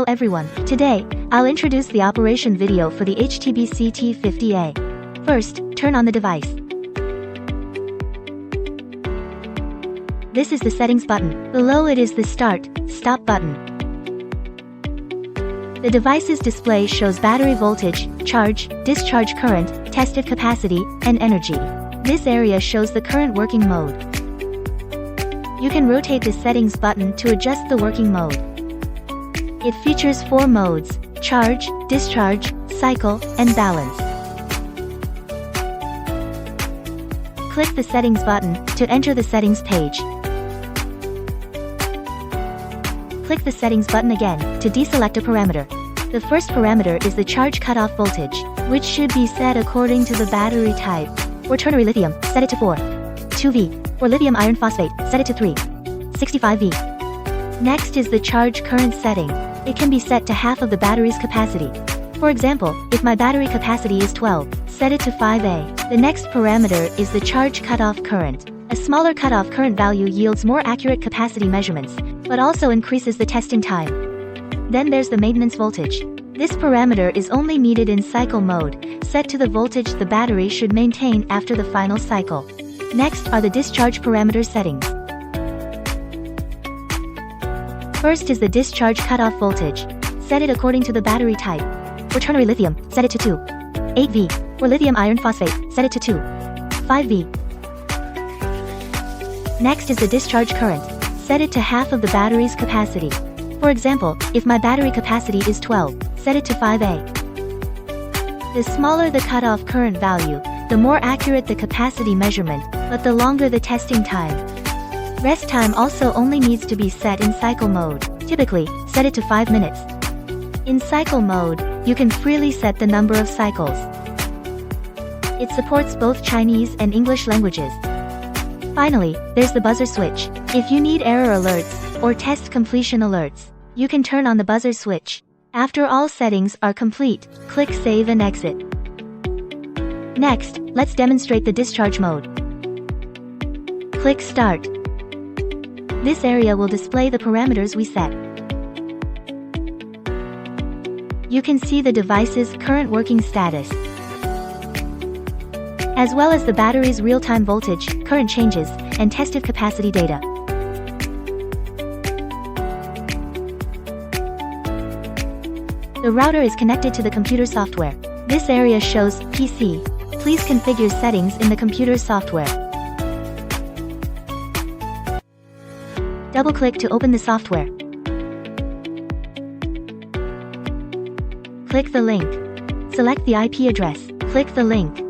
everyone, today, I'll introduce the operation video for the BCT50A. First, turn on the device. This is the settings button. Below it is the stop button. The device's display shows battery voltage, charge, discharge current, tested capacity, and energy. This area shows the current working mode. You can rotate the settings button to adjust the working mode. It features 4 modes: charge, discharge, cycle, and balance. Click the settings button to enter the settings page. Click the settings button again to deselect a parameter. The first parameter is the charge cutoff voltage, which should be set according to the battery type. For ternary lithium, set it to 4. 2V. For lithium iron phosphate, set it to 3. 65V. Next is the charge current setting. It can be set to half of the battery's capacity. For example, if my battery capacity is 12, set it to 5A. The next parameter is the charge cutoff current. A smaller cutoff current value yields more accurate capacity measurements, but also increases the testing time. Then there's the maintenance voltage. This parameter is only needed in cycle mode, set to the voltage the battery should maintain after the final cycle. Next are the discharge parameter settings. First is the discharge cutoff voltage. Set it according to the battery type. For ternary lithium, set it to 2. 8V. For lithium iron phosphate, set it to 2. 5V. Next is the discharge current. Set it to half of the battery's capacity. For example, if my battery capacity is 12, set it to 5A. The smaller the cutoff current value, the more accurate the capacity measurement, but the longer the testing time. Rest time also only needs to be set in cycle mode. Typically, set it to 5 minutes. In cycle mode, you can freely set the number of cycles. It supports both Chinese and English languages. Finally, there's the buzzer switch. If you need error alerts or test completion alerts, you can turn on the buzzer switch. After all settings are complete, click Save and Exit. Next, let's demonstrate the discharge mode. Click Start. This area will display the parameters we set. You can see the device's current working status, as well as the battery's real-time voltage, current changes, and tested capacity data. The router is connected to the computer software. This area shows PC. Please configure settings in the computer software. Double-click to open the software. Click the link. Select the IP address. Click the link.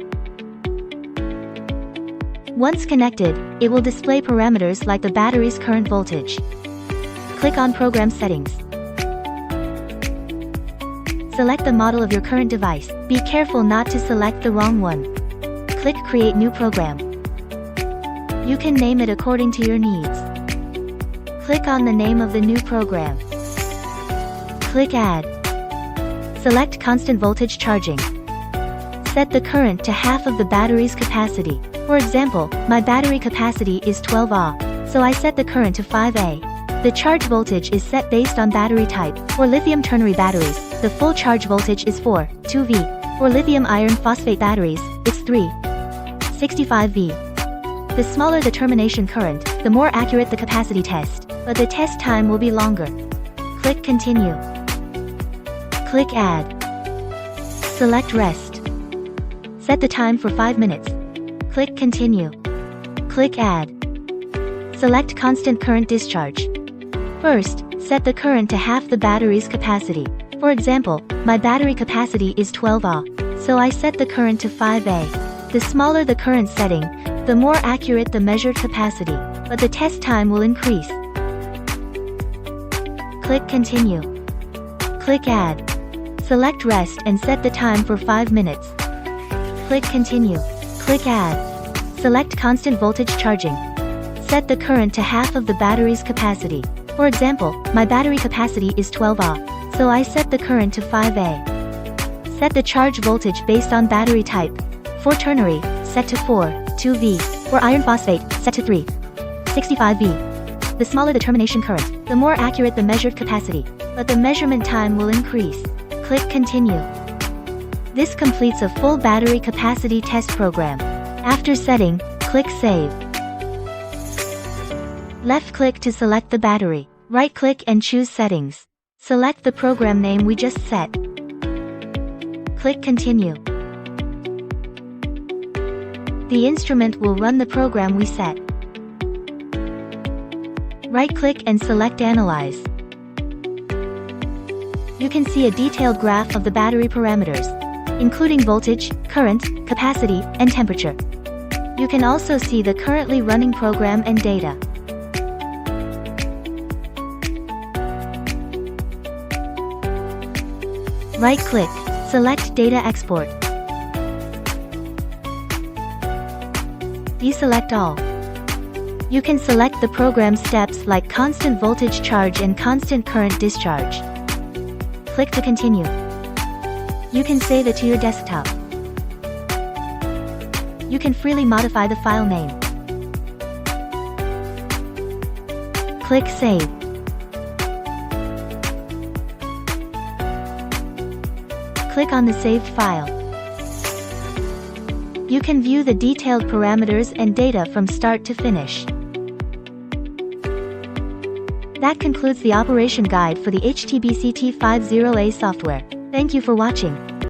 Once connected, it will display parameters like the battery's current voltage. Click on Program Settings. Select the model of your current device. Be careful not to select the wrong one. Click Create New Program. You can name it according to your needs. Click on the name of the new program. Click Add. Select Constant Voltage Charging. Set the current to half of the battery's capacity. For example, my battery capacity is 12A, so I set the current to 5A. The charge voltage is set based on battery type. For lithium ternary batteries, the full charge voltage is 2V. For lithium iron phosphate batteries, it's 65V. The smaller the termination current, the more accurate the capacity test, but the test time will be longer. Click Continue. Click Add. Select Rest. Set the time for 5 minutes. Click Continue. Click Add. Select Constant Current Discharge. First, set the current to half the battery's capacity. For example, my battery capacity is 12A, so I set the current to 5A. The smaller the current setting, the more accurate the measured capacity, but the test time will increase. Click Continue. Click Add. Select Rest and set the time for 5 minutes. Click Continue. Click Add. Select Constant Voltage Charging. Set the current to half of the battery's capacity. For example, my battery capacity is 12A, so I set the current to 5A. Set the charge voltage based on battery type. For ternary, set to 2V. For iron phosphate, set to 65V. The smaller the termination current, the more accurate the measured capacity, but the measurement time will increase. Click Continue. This completes a full battery capacity test program. After setting, click Save. Left-click to select the battery. Right-click and choose Settings. Select the program name we just set. Click Continue. The instrument will run the program we set. Right-click and select Analyze. You can see a detailed graph of the battery parameters, including voltage, current, capacity, and temperature. You can also see the currently running program and data. Right-click, select Data Export. Deselect all. You can select the program steps like constant voltage charge and constant current discharge. Click to continue. You can save it to your desktop. You can freely modify the file name. Click Save. Click on the saved file. You can view the detailed parameters and data from start to finish. That concludes the operation guide for the BCT50A software. Thank you for watching.